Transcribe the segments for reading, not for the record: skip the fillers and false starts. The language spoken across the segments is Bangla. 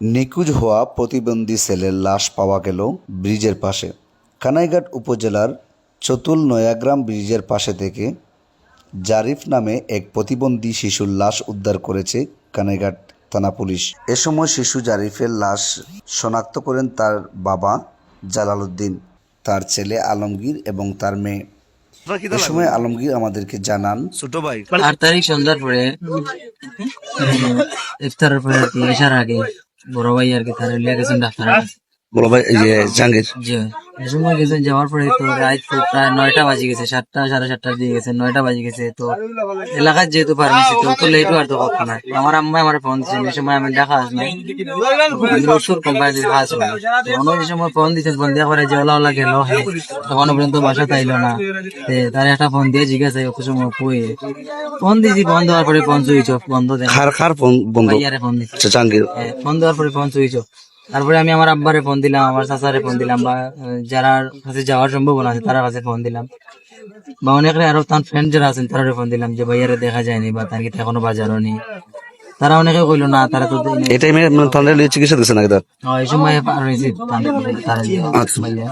নিখোঁজ হওয়া প্রতিবন্ধী ছেলের লাশ পাওয়া গেল ব্রিজের পাশে। কানাইঘাট উপজেলার চতুল নয়াগ্রাম ব্রিজের পাশে থেকে জারিফ নামে এক প্রতিবন্ধী শিশুর লাশ উদ্ধার করেছে কানাইঘাট থানা পুলিশ। এ সময় শিশু জারিফের লাশ শনাক্ত করেন তার বাবা জালাল উদ্দিন, তার ছেলে আলমগীর এবং তার মেয়ে। এ সময় আলমগীর আমাদেরকে জানান, ছোট ভাই 8 তারিখ সন্ধ্যার পরে ইফতারের পরে আর কি এসার আগে বড় ভাই আর কি তারা লিয়া গেছেন ডাক্তার। বড় ভাই এই যে জাহাঙ্গীর জি এই সময় গেছেন, যাওয়ার পরে তো রাত প্রায় 9টা বাজে গেছে, 7টা 7:30 দিয়ে গেছে, 9টা বাজে গেছে। তো এলাকার যেহেতু ফার্মেসি তো লেট আর তো কখন না, আমার আম্মা আমার ফোন দিচ্ছেন, এই সময় আমি দেখা আস নাই রসুর কোম্পানির কাজ হয়। তখন ওই সময় ফোন দিচ্ছেন, ফোন দেওয়া পরে যে ওলা গেল তখন পর্যন্ত বাসা তাইলো না। তার একটা ফোন দিয়ে জিজ্ঞাসা কত সময় ফোন দিয়েছি, ফোন দেওয়ার পরে ফোন সুইচ অফ বন্ধ দেয়। কার ফোন বন্ধ? ভাইয়ারে ফোন দিচ্ছি, জাহাঙ্গীর ফোন দেওয়ার পরে ফোন সুইচ অফ। তারপরে আমি আমার আব্বারে ফোন দিলাম, আমার চাচারে ফোন দিলাম, বা যারা কাছে যাওয়ার সম্ভাবনা আছে তার কাছে ফোন দিলাম, বা অনেকে আরো তার ফ্রেন্ড যারা আছেন তারা ফোন দিলাম যে ভাইয়ারে দেখা যায়নি বা তার কি এখনো বাজারও নেই। তারা অনেকে কইলো না, তারা তো এই টাইমে তাহলে চিকিৎসা দিচ্ছে নাকি তার? এই সময় পার হয়েছে ভাইয়া।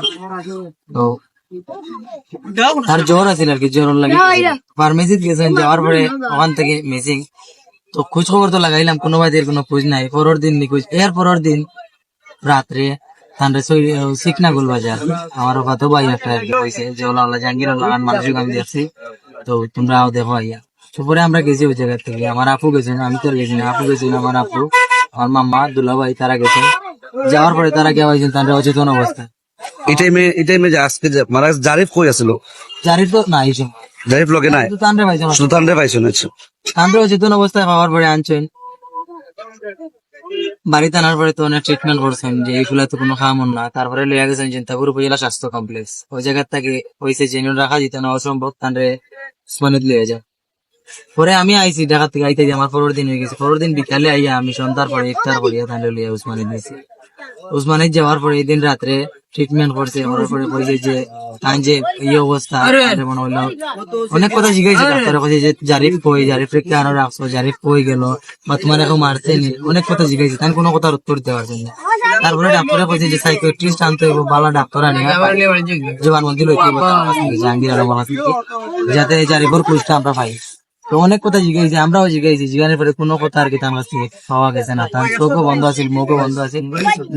তো তার জ্বর আছে আর কি, জ্বর লাগে ফার্মেসিতে গেছেন, যাওয়ার পরে ওখান থেকে মিসিং। তো খোঁজ খবর তো লাগাইলাম, কোনো ভাইদের কোনো খোঁজ নাই। পরের দিন নিখোঁজ, এর পরের দিন রাত্রে শিখনা গোল বাজার আমার কত ভাই একটা কইছে যে ওলা জাহাঙ্গীর মানুষকে আমি দেখছি, তো তোমরাও দেখো আইয়া। তারপরে আমরা গেছি ওই জায়গা থেকে, আমার আপু গেছেন, আমি তো গেছি না, আপু গেছেন, আমার আপু, আমার মাম্মা, দুলা ভাই তারা গেছেন। যাওয়ার পরে তারা কে পাইছেন তারা অচেতন অবস্থা। এই টাইমে যে আজকে যে মারা গেছে, জারিফ কই আছিল? জারিফ তো না এইসব, জারিফ লগে নাই, তান্ডে পাইছেন, সুলতান রে পাইছো না? তান্ডে অচেতন অবস্থায় পাওয়ার পরে আনছেন বাড়িতে আনার পরে তো অনেক ট্রিটমেন্ট করছেন যে এইগুলা তো কোনো খামন না। তারপরে লইয়া গেছেন চিন্তাপুর উপজেলা স্বাস্থ্য কমপ্লেক্স, ওই জায়গা থেকে হয়েছে জেনুইন রাখা যেত না, অসম্ভব, তান্ডে উসমানিত লইয়া যায়। পরে আমি আইছি ঢাকা থেকে, আইতে আমার পরের দিন হয়ে গেছে, পরের দিন বিকালে আইয়া আমি সন্ধ্যার পরে ইফতার করিয়া তান্ডে লইয়া উসমানিত দিয়েছি। উসমানিত যাওয়ার পরে এই দিন রাত্রে ট্রিটমেন্ট করছে, করার পরে কইছে যে তাই যে এই অবস্থা মনে হইলো। অনেক কথা জিজ্ঞাসা ডাক্তার কইছে যে জারিফ কই, জারিফ কে কেন রাখছো, জারিফ কই গেল, বা তোমার এখন মারছে নি, অনেক কথা জিজ্ঞাসা, তাই কোনো কথার উত্তর দিতে পারছেন না। তারপরে ডাক্তারে কইছে যে সাইকিয়াট্রিস্ট আনতে হইব, ভালো ডাক্তার আনিয়া জবানবন্দি লইতে হইব জাহাঙ্গীর আলম যাতে জারিফের কুষ্টা আমরা পাই। তো অনেক কথা জিজ্ঞাসা, আমরাও জিজ্ঞাসি, জিজ্ঞাসার পরে কোনো কথা আর কি তার কাছ থেকে পাওয়া গেছে না। তার চোখও বন্ধ আছিল, মুখও বন্ধ আছিল।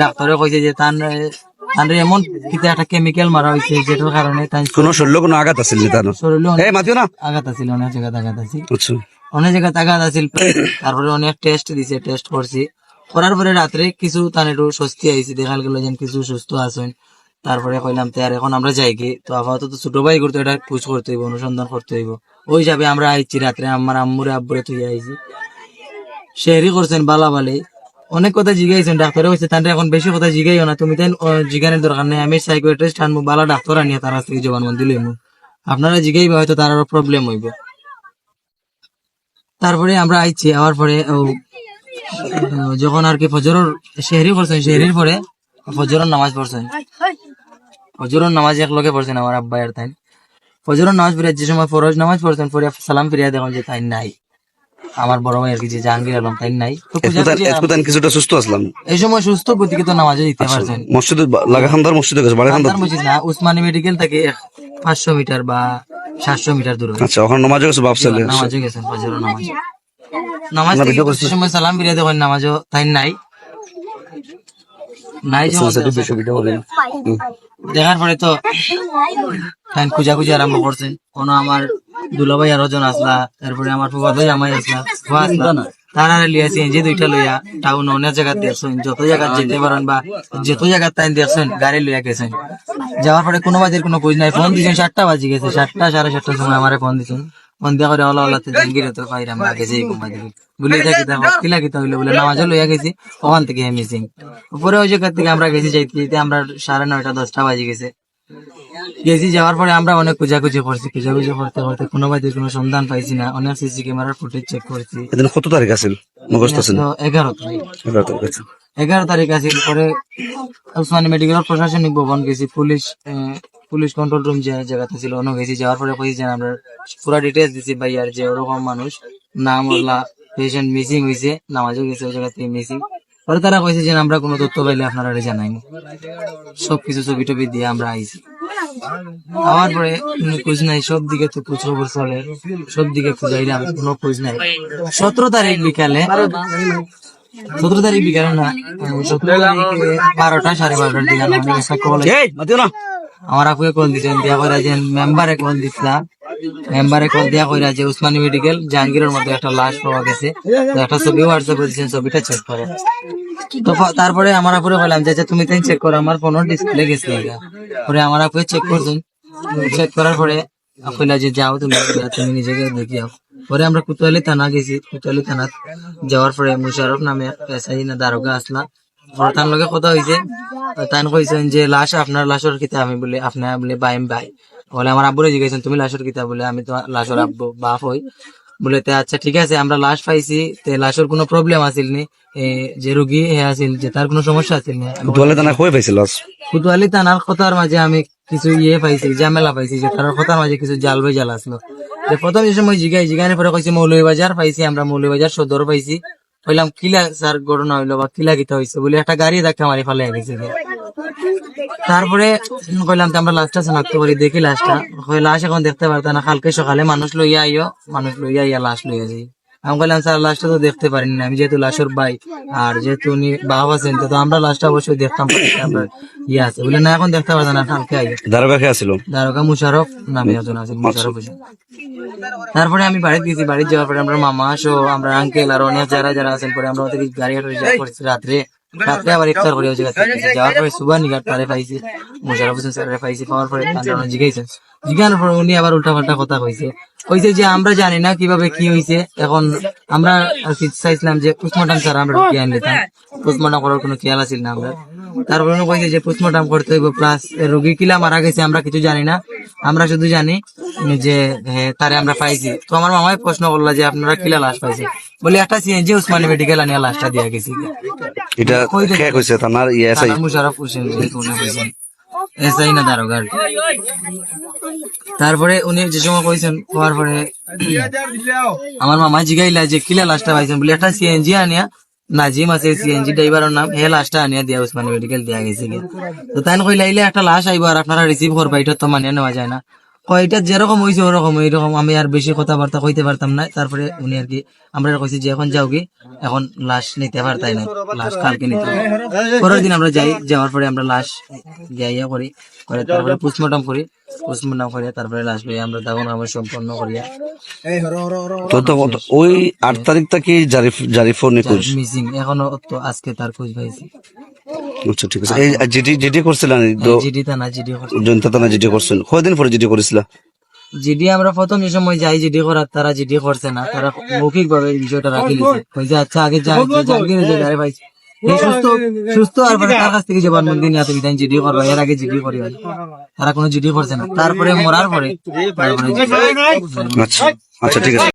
ডাক্তারে কইছে যে তার এমন কিতা একটা কেমিক্যাল মারা হয়েছে যেটার কারণে কোনো শরীর কোনো আঘাত আছিল না? তার শরীরে মাতিও না আঘাত আছিল, অনেক জায়গায় আঘাত আছিল, আচ্ছা অনেক জায়গায় আঘাত আছিল। তারপরে অনেক টেস্ট দিছে, টেস্ট করছি, করার পরে রাত্রে কিছু তার একটু স্বস্তি আইছে, দেখা গেল যে কিছু সুস্থ আছেন। তারপরে কইলাম আর এখন আমরা যাই কি, তো আপাতত ছোট ভাই করতে এটা খোঁজ করতে হইব, অনুসন্ধান করতে হইব। ওই হিসাবে আমরা আইছি রাত্রে, আমার আম্মুরে আব্বুরে তুই আইছি, শেয়ারই করছেন বালাবালি। অনেক কথা জিগাইছেন, ডাক্তারে হয়েছে তার এখন বেশি কথা জিগাইও না, তুমি তাই জিগানের দরকার নেই, আমি সাইকিয়াট্রিস্ট আনবো, বালা ডাক্তার আনিয়া তার থেকে জবানবন্দি লইমু, আপনারা জিগাইবে হয়তো তার আরো প্রবলেম হইব। তারপরে আমরা আইছি, আওয়ার পরে যখন আর কি ফজরের শেহরি করছেন, শেহরির পরে ফজরের নামাজ পড়ছেন, ফজরের নামাজ এক লগে পড়ছেন আমার আব্বা আর তাই। ফজরের নামাজ পড়ে যে সময় ফরজ নামাজ পড়ছেন, পরে সালাম ফিরিয়া দেখুন যে তাই নাই, আমার বড় ভাই আর কি যে জাহাঙ্গীর আলম তাই নাই। কিছুটা সুস্থ আসলাম এই সময় সুস্থ গতিকে তো নামাজে দিতে পারছেন। মসজিদে লাগাখানদার মসজিদে গেছে, খানদার মসজিদ না, উসমানী মেডিকেল থেকে 500 মিটার বা 700 মিটার দূরে। আচ্ছা, ওখানে নামাজে গেছে, বাপসালে নামাজে গেছেন, ফজরের নামাজ থেকে সময় সালাম ফিরিয়া দেখুন নামাজও তাই নাই, নাই দেখার পরে তো খুঁজা খুঁজা আরম্ভ করছেন। কোনো আমার দুলাভাই আরো জন আসলা, তারপরে আমার ফুফা ভাই আমাই আসলা, তারা লিয়াছি যে দুইটা লইয়া টাউন অনেক জায়গা দেখছেন, যত জায়গা যেতে পারেন বা যত জায়গা তাই দেখছেন গাড়ি লইয়া গেছেন। যাওয়ার পরে কোনো বাজের কোনো খোঁজ নাই, ফোন দিয়েছেন 7টা বাজে গেছে, 7টা 7:30টার সময় আমার ফোন দিচ্ছেন, ফোন দেওয়া করে ওলা ওলাতে জাহাঙ্গীর তো পাইরা আমরা গেছি ঘুমাই দিবি বলে থাকি, কিলা কিতা হইলো বলে নামাজও লইয়া গেছি, ওখান থেকে মিসিং। উপরে ওই জায়গা থেকে আমরা গেছি যাইতে আমরা 9:30 10টা বাজে গেছে, গেছি। যাওয়ার পরে আমরা অনেক খোঁজাখুঁজি করছি, খোঁজাখুঁজি করতে করতে কোনো বাজে কোনো সন্ধান পাইছি না। অনেক সিসি ক্যামেরার ফুটেজ চেক করছি। কত তারিখ আছে? 11 তারিখ, 11 তারিখ আছে। পরে উসমানী মেডিকেল প্রশাসনিক ভবন গেছি, পুলিশ কন্ট্রোল রুম যে জায়গাতে ছিল ওখানে গেছি। যাওয়ার পরে কইছি আমরা পুরা ডিটেলস দিছি ভাই, আর যে ওরকম মানুষ নাম ওলা পেশেন্ট মিসিং হয়েছে, নামাজও গেছে ওই জায়গা থেকে মিসিং। পরে তারা কইছে যে আমরা কোনো তথ্য পাইলে আপনারা জানাই সবকিছু ছবি টবি দিয়ে আমরা আইছি। আমার পরে কোনো খোঁজ নাই, সব দিকে তো খোঁজ খবর চলে, সব দিকে খুঁজাইলাম, কোনো খোঁজ নাই। 17 তারিখ বিকালে, 17 তারিখ বিকালে না, 17 তারিখে 12টা 12:30 দিকে আমার একটা call আইছে। আমার আপুকে কল দিছেন, দিয়া কইরা যে মেম্বারে কল দিছিলাম, মেম্বারে কল দিয়া কইরা যে উসমানী মেডিকেল জাহাঙ্গীরের মধ্যে একটা লাশ পাওয়া গেছে, তো একটা ছবি হোয়াটসঅ্যাপে দিয়েছেন, ছবিটা চেক করে। তো তারপরে আমার আপুরে বললাম যে তুমি তাই চেক করো, আমার ফোনের ডিসপ্লে গেছে। পরে আমার আপুয়ে চেক করছেন, চেক করার পরে কইলা যে যাও তুমি তুমি নিজেকে দেখিও। পরে আমরা কোতোয়ালি থানা গেছি, কোতোয়ালি থানা যাওয়ার পরে মুশারফ নামে এসআই না দারোগা আসলা, তার লগে কথা হয়েছে। তাই কইছেন যে লাশ আপনার লাশের কিতা, আমি বলে আপনার বলে বাইম ভাই বলে আমার আব্বুরে জিজ্ঞাসেন তুমি লাশের কিতা, বলে আমি তো লাশের আব্বু বাপ হই। বলে তে আচ্ছা ঠিক আছে, আমরা লাশ পাইছি, তে লাশের কোনো প্রবলেম আছিল নি, যে রোগী হে আছিল যে তার কোনো সমস্যা আছিল নি? দলে তানা কই পাইছিল? কোতোয়ালি থানার কথার মাঝে আমি কিছু পাইছি, ঝামেলা পাইছি, যে তার কথার মাঝে কিছু জাল বেজাল আসলো। যে প্রথম যে সময় জিগানি পরে কইছে মৌলভীবাজার পাইছি, আমরা মৌলভীবাজার সদর পাইছি। কইলাম কিলা স্যার ঘটনা হইলো বা কিলা কিতা হইছে, বলে একটা গাড়ি ধাক্কা মারি ফেলে গেছে। তারপরে কইলাম আমরা লাশটা শনাক্ত করি, দেখি লাশটা। লাশ এখন দেখতে পারতাম না, কালকে সকালে মানুষ লইয়া আইও, মানুষ লইয়া আইয়া লাশ লইয়া যাই। আমি কইলাম স্যার লাশটা তো দেখতে পারিনি না, আমি যেহেতু লাশের ভাই আর যেহেতু উনি বাবা আছেন, তো আমরা লাশটা অবশ্যই দেখতাম, আমরা আছে বলে না এখন দেখতে পারতাম না, কালকে আইও। দারোগা কে আছিল? দারোগা মুশারফ নামে একজন আছে, মুশারফ হোসেন। তারপরে আমি বাড়িতে গেছি, বাড়ি যাওয়ার পরে আমরা মামা সহ আমরা আঙ্কেল আর অনেক যারা যারা আছেন, পরে আমরা ওদের গাড়ি রিজার্ভ করছি রাত্রে আবার ইফতার করে যাওয়ার পরে সুবাহ নিগার তারে পাইছি, মুশারফ হোসেন স্যারে পাইছি। পাওয়ার পরে জিজ্ঞাসা জিজ্ঞানোর পরে উনি আবার উল্টা পাল্টা কথা কইছে, কইছে যে আমরা জানি না কিভাবে কি হয়েছে, এখন আমরা চাইছিলাম যে পোস্টমর্টম স্যার আমরা ঢুকিয়ে আনলিতাম, পোস্টমর্টম করার কোনো খেয়াল আছিল না আমরা। তারপরে উনি কইছে যে পোস্টমর্টম করতে হইব, প্লাস রোগী কিলা মারা গেছে আমরা কিছু জানি না, আমরা শুধু জানি যে তারে আমরা পাইছি। তো আমার মামাই প্রশ্ন করলো যে আপনারা কিলা লাশ পাইছে, বলে একটা সিএনজি উসমানী মেডিকেল আনিয়া লাশটা দিয়া গেছি। এটা কে কইছে? থানার এসআই মুশারফ হোসেন কইছেন, এসআই না দারোগা। তারপরে উনি যে সময় কইছেন, হওয়ার পরে আমার মামা জিগাইলা যে কিলা লাশটা পাইছেন, বলে একটা সিএনজি আনিয়া, নাজিম আছে সিএনজি ড্রাইভারের নাম, হে লাশটা আনিয়া দিয়া উসমানী মেডিকেল দিয়া গেছে। তো তাই কইলা ইলে একটা লাশ আইব আর আপনারা রিসিভ করবা, এটা তো মানিয়ে নেওয়া যায় না। কয়টা যেরকম হয়েছে ওরকম এইরকম, আমি আর বেশি কথাবার্তা কইতে পারতাম না। তারপরে উনি আর কি আমরা কইছি যে এখন যাও কি, এখন লাশ নিতে পারতাই না, লাশ কালকে নিতে হবে। পরের দিন আমরা যাই, যাওয়ার পরে আমরা লাশ যাইয়া করি, করে তারপরে পোস্টমর্টম করি, পোস্টমর্টম করে তারপরে লাশ লইয়া আমরা দাফন আমরা সম্পন্ন করিয়া। তো ওই 8 তারিখ থেকে জারিফও নিখোঁজ মিসিং, এখনো তো আজকে তার খোঁজ পাইছি। আচ্ছা ঠিক আছে। এই জিডি করছিলেন? জিডি থানা জিডি জনতা থানা জিডি করছেন, কয়দিন পরে জিডি করেছিল? জিডি আমরা প্রথম যে সময় যাই জিডি করার, তারা জিডি করছে না, তারা মৌখিক ভাবে এই বিষয়টা রাখি দিচ্ছে, কইছে আচ্ছা আগে জাহাঙ্গীর যে গাড়ি পাইছে সুস্থ আর পরে তার কাছ থেকে জবানবন্দি নিয়ে তুমি জিডি করবা, এর আগে জিডি করি, তারা কোনো জিডি করছে না। তারপরে মরার পরে আচ্ছা আচ্ছা ঠিক আছে।